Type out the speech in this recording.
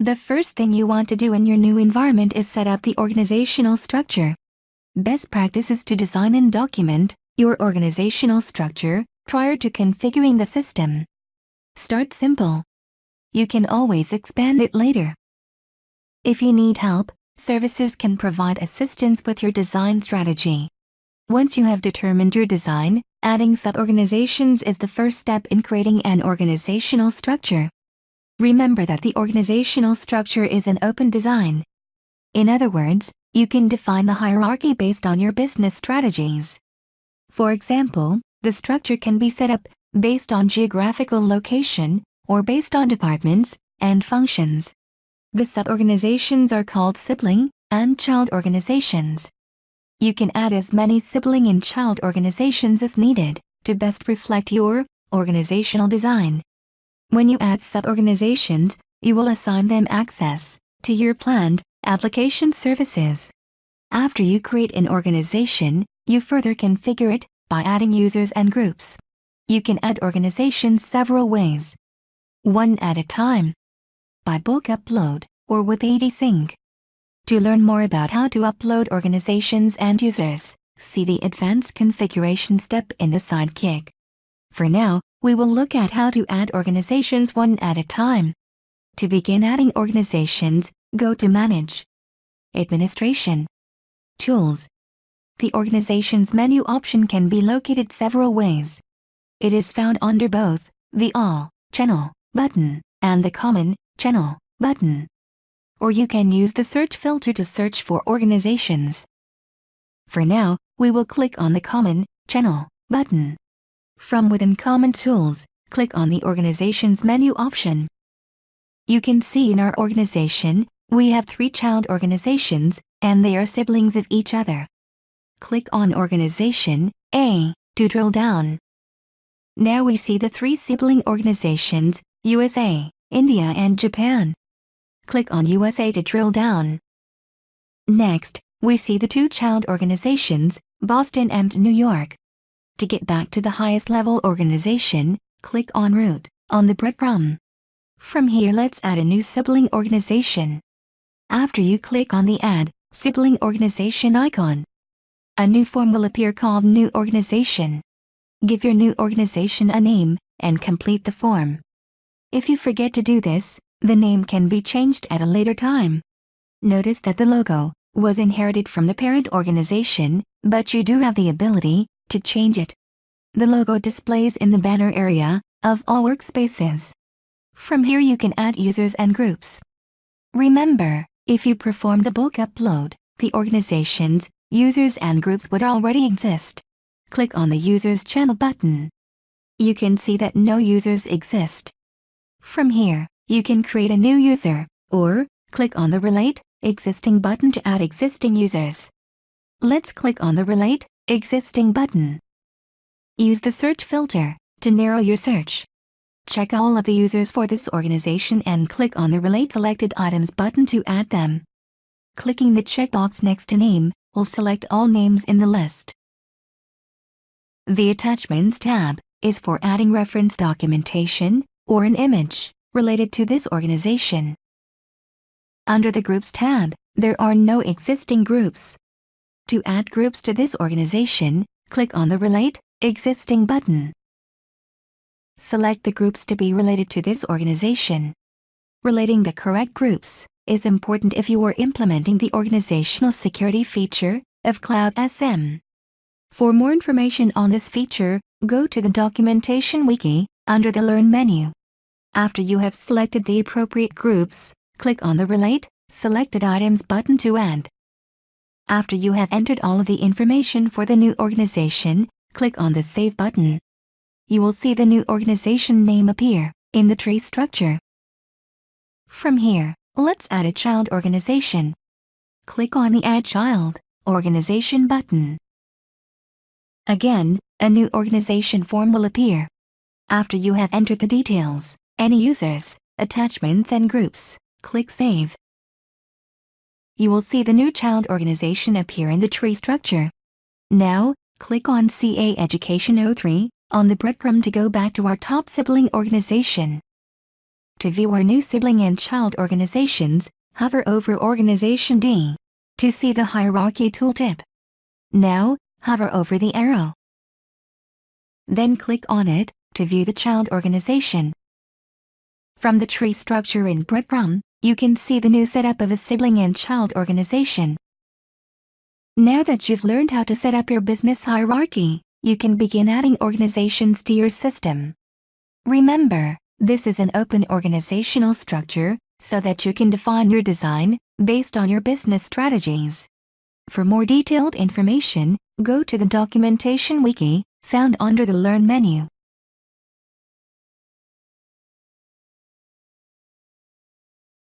The first thing you want to do in your new environment is set up the organizational structure. Best practice is to design and document your organizational structure prior to configuring the system. Start simple. You can always expand it later. If you need help, services can provide assistance with your design strategy. Once you have determined your design, adding sub-organizations is the first step in creating an organizational structure. Remember that the organizational structure is an open design. In other words, you can define the hierarchy based on your business strategies. For example, the structure can be set up based on geographical location or based on departments and functions. The sub-organizations are called sibling and child organizations. You can add as many sibling and child organizations as needed to best reflect your organizational design. When you add sub-organizations, you will assign them access to your planned application services. After you create an organization, you further configure it by adding users and groups. You can add organizations several ways. One at a time, by bulk upload, or with AD-Sync. To learn more about how to upload organizations and users, see the Advanced Configuration step in the Sidekick. For now, we will look at how to add organizations one at a time. To begin adding organizations, go to Manage, Administration, Tools. The Organizations menu option can be located several ways. It is found under both the All Channel button and the Common Channel button. Or you can use the search filter to search for organizations. For now, we will click on the Common Channel button. From within Common Tools, click on the Organizations menu option. You can see in our organization, we have 3 child organizations, and they are siblings of each other. Click on Organization A to drill down. Now we see the 3 sibling organizations, USA, India and Japan. Click on USA to drill down. Next, we see the 2 child organizations, Boston and New York. To get back to the highest level organization, click on Root on the breadcrumb. From here, let's add a new sibling organization. After you click on the Add Sibling Organization icon, a new form will appear called New Organization. Give your new organization a name and complete the form. If you forget to do this, the name can be changed at a later time. Notice that the logo was inherited from the parent organization, but you do have the ability to change it. The logo displays in the banner area of all workspaces. From here you can add users and groups. Remember, if you performed a bulk upload, the organizations, users and groups would already exist. Click on the Users Channel button. You can see that no users exist. From here, you can create a new user, or click on the Relate Existing button to add existing users. Let's click on the Relate Existing button. Use the search filter to narrow your search. Check all of the users for this organization and click on the Relate Selected Items button to add them. Clicking the checkbox next to name will select all names in the list. The Attachments tab is for adding reference documentation or an image related to this organization. Under the Groups tab, there are no existing groups. To add groups to this organization, click on the Relate Existing button. Select the groups to be related to this organization. Relating the correct groups is important if you are implementing the organizational security feature of Cloud SM. For more information on this feature, go to the Documentation Wiki under the Learn menu. After you have selected the appropriate groups, click on the Relate Selected Items button to add. After you have entered all of the information for the new organization, click on the Save button. You will see the new organization name appear in the tree structure. From here, let's add a child organization. Click on the Add Child Organization button. Again, a new organization form will appear. After you have entered the details, any users, attachments and groups, click Save. You will see the new child organization appear in the tree structure. Now, click on CA Education 03 on the breadcrumb to go back to our top sibling organization. To view our new sibling and child organizations, hover over Organization D. To see the hierarchy tooltip. Now, hover over the arrow. Then click on it to view the child organization. From the tree structure in Breadcrumb, you can see the new setup of a sibling and child organization. Now that you've learned how to set up your business hierarchy, you can begin adding organizations to your system. Remember, this is an open organizational structure, so that you can define your design based on your business strategies. For more detailed information, go to the Documentation Wiki, found under the Learn menu.